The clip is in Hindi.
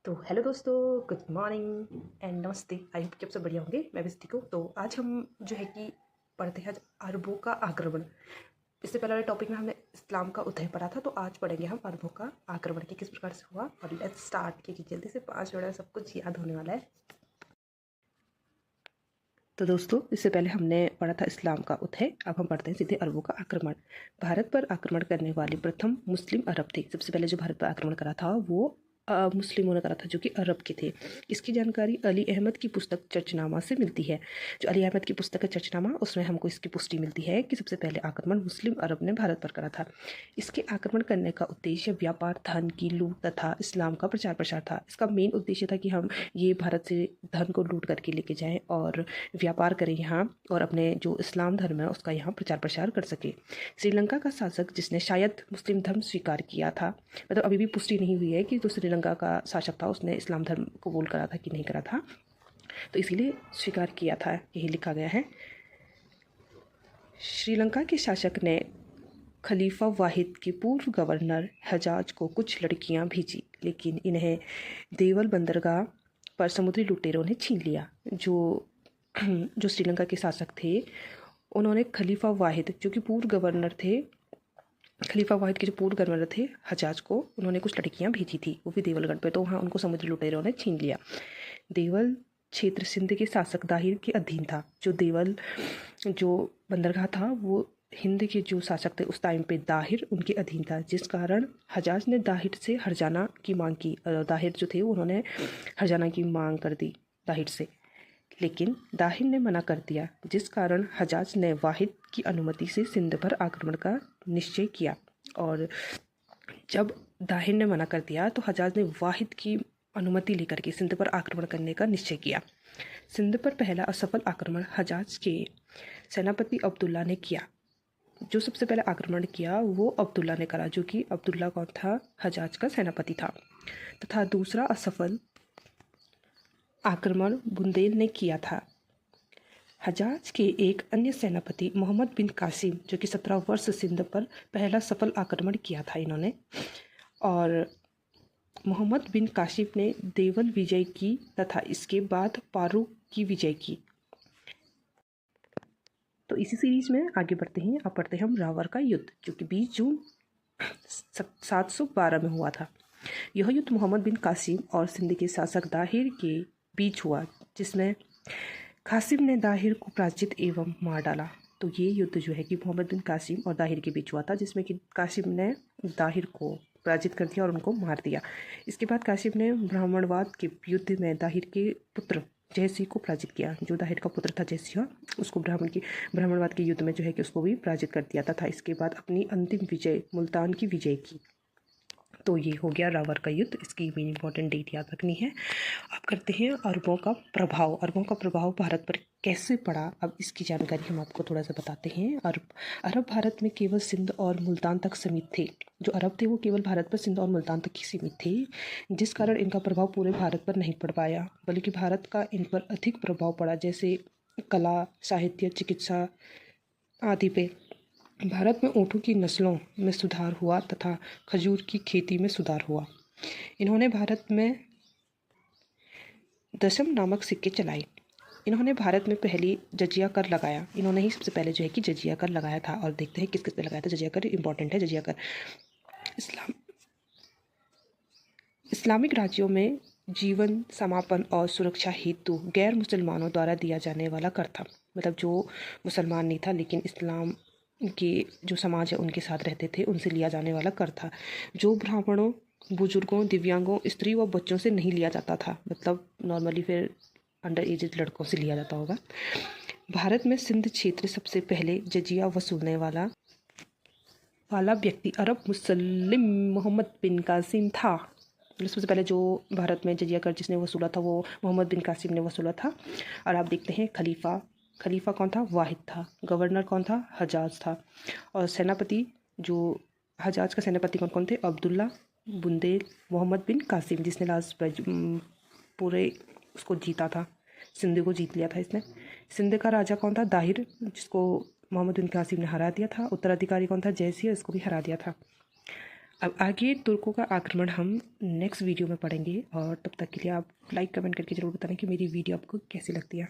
तो हेलो दोस्तों, गुड मॉर्निंग एंड नमस्ते। आई होप कि आप सब बढ़िया होंगे। मैं भी ठीक हूँ। तो आज हम जो है कि पढ़ते हैं आज अरबों का आक्रमण। इससे पहले वाले टॉपिक में हमने इस्लाम का उदय पढ़ा था, तो आज पढ़ेंगे हम अरबों का आक्रमण कि किस प्रकार से हुआ। और लेट्स स्टार्ट कि जल्दी से 5 मिनट में सब कुछ याद होने वाला है। तो दोस्तों, इससे पहले हमने पढ़ा था इस्लाम का उदय, अब हम पढ़ते हैं सीधे अरबों का आक्रमण। भारत पर आक्रमण करने वाले प्रथम मुस्लिम अरब थे। सबसे पहले जो भारत पर आक्रमण करा था वो मुस्लिमों ने करा था, जो कि अरब के थे। इसकी जानकारी अली अहमद की पुस्तक चर्चनामा से मिलती है। जो अली अहमद की पुस्तक है चर्चनामा, उसमें हमको इसकी पुष्टि मिलती है कि सबसे पहले आक्रमण मुस्लिम अरब ने भारत पर करा था। इसके आक्रमण करने का उद्देश्य व्यापार, धन की लूट तथा इस्लाम का प्रचार प्रसार था। इसका मेन उद्देश्य था कि हम ये भारत से धन को लूट करके लेके जाएं और व्यापार करें यहाँ, और अपने जो इस्लाम धर्म है उसका यहाँ प्रचार प्रसार कर सके। श्रीलंका का शासक, जिसने शायद मुस्लिम धर्म स्वीकार किया था, मतलब अभी भी पुष्टि नहीं हुई है कि जो श्रीलंका का शासक था उसने इस्लाम धर्म कबूल करा था कि नहीं करा था, तो इसीलिए स्वीकार किया था, यही लिखा गया है। श्रीलंका के शासक ने खलीफा वाहिद के पूर्व गवर्नर हजाज को कुछ लड़कियां भेजी, लेकिन इन्हें देवल बंदरगाह पर समुद्री लुटेरों ने छीन लिया। जो श्रीलंका के शासक थे, उन्होंने खलीफा वाहिद, जो कि पूर्व गवर्नर थे, खलीफा वाहिद के जो पूर्व गवर्नर थे हजाज को, उन्होंने कुछ लड़कियां भेजी थी, वो भी देवलगढ़ पे, तो वहाँ उनको समुद्री लुटेरों ने छीन लिया। देवल क्षेत्र सिंध के शासक दाहिर के अधीन था। जो बंदरगाह था वो हिंद के जो शासक थे उस टाइम पे दाहिर उनके अधीन था, जिस कारण हजाज ने दाहिर से हरजाना की मांग की। दाहिर जो थे उन्होंने हरजाना की मांग कर दी दाहिर से, लेकिन दाहिर ने मना कर दिया, जिस कारण हजाज ने वाहिद की अनुमति से सिंध पर आक्रमण का निश्चय किया। और जब दाहिर ने मना कर दिया तो हजाज ने वाहिद की अनुमति लेकर के सिंध पर आक्रमण करने का निश्चय किया। सिंध पर पहला असफल आक्रमण हजाज के सेनापति अब्दुल्ला ने किया। जो सबसे पहले आक्रमण किया वो अब्दुल्ला ने करा, जो कि अब्दुल्ला कौन था? हजाज का सेनापति था। तथा दूसरा असफल आक्रमण बुंदेल ने किया था। हजाज के एक अन्य सेनापति मोहम्मद बिन कासिम, जो कि 17 वर्ष सिंध पर पहला सफल आक्रमण किया था इन्होंने, और मोहम्मद बिन कासिम ने देवल विजय की तथा इसके बाद पारू की विजय की। तो इसी सीरीज में आगे बढ़ते हैं। अब पढ़ते हैं हम रावर का युद्ध, जो कि 20 जून 712 में हुआ था। यह युद्ध मोहम्मद बिन कासिम और सिंध के शासक दाहिर के बीच हुआ, जिसमें कासिम ने दाहिर को पराजित एवं मार डाला। तो ये युद्ध जो है कि मोहम्मद बिन कासिम और दाहिर के बीच हुआ था, जिसमें कि कासिम ने दाहिर को पराजित कर दिया और उनको मार दिया। इसके बाद कासिम ने ब्राह्मणवाद के युद्ध में दाहिर के पुत्र जयसी को पराजित किया। जो दाहिर का पुत्र था जयसी, उसको ब्राह्मणवाद के युद्ध में जो है कि उसको भी पराजित कर दिया था। इसके बाद अपनी अंतिम विजय मुल्तान की विजय की। तो ये हो गया रावर का युद्ध। इसकी मेन इंपॉर्टेंट डेट याद रखनी है। अब करते हैं अरबों का प्रभाव। अरबों का प्रभाव भारत पर कैसे पड़ा, अब इसकी जानकारी हम आपको थोड़ा सा बताते हैं। अरब भारत में केवल सिंध और मुल्तान तक सीमित थे। जो अरब थे वो केवल भारत पर सिंध और मुल्तान तक ही सीमित थे, जिस कारण इनका प्रभाव पूरे भारत पर नहीं पड़ पाया, बल्कि भारत का इन पर अधिक प्रभाव पड़ा, जैसे कला, साहित्य, चिकित्सा आदि पे। भारत में ऊँटों की नस्लों में सुधार हुआ तथा खजूर की खेती में सुधार हुआ। इन्होंने भारत में दशम नामक सिक्के चलाए। इन्होंने भारत में पहली जजिया कर लगाया। इन्होंने ही सबसे पहले जो है कि जजिया कर लगाया था। और देखते हैं किस किस पे लगाया था। जजिया कर इंपॉर्टेंट है। जजिया कर इस्लामिक राज्यों में जीवन समापन और सुरक्षा हेतु गैर मुसलमानों द्वारा दिया जाने वाला कर था। मतलब जो मुसलमान नहीं था लेकिन इस्लाम के जो समाज है उनके साथ रहते थे, उनसे लिया जाने वाला कर था, जो ब्राह्मणों, बुजुर्गों, दिव्यांगों, स्त्री व बच्चों से नहीं लिया जाता था। मतलब नॉर्मली फिर अंडर एज लड़कों से लिया जाता होगा। भारत में सिंध क्षेत्र सबसे पहले जजिया वसूलने वाला व्यक्ति अरब मुस्लिम मोहम्मद बिन कासिम था। सबसे पहले जो भारत में जजिया कर जिसने वसूला था वो मोहम्मद बिन कासिम ने वसूला था। और आप देखते हैं खलीफा कौन था? वाहिद था। गवर्नर कौन था? हजाज था। और सेनापति, जो हजाज का सेनापति कौन कौन थे? अब्दुल्ला, बुंदेल, मोहम्मद बिन कासिम, जिसने लास्ट पूरे उसको जीता था, सिंध को जीत लिया था इसने। सिंध का राजा कौन था? दाहिर, जिसको मोहम्मद बिन कासिम ने हरा दिया था। उत्तराधिकारी कौन था? जयसी, इसको भी हरा दिया था। अब आगे तुर्कों का आक्रमण हम नेक्स्ट वीडियो में पढ़ेंगे, और तब तक के लिए आप लाइक कमेंट करके ज़रूर बताना कि मेरी वीडियो आपको कैसी लगती है।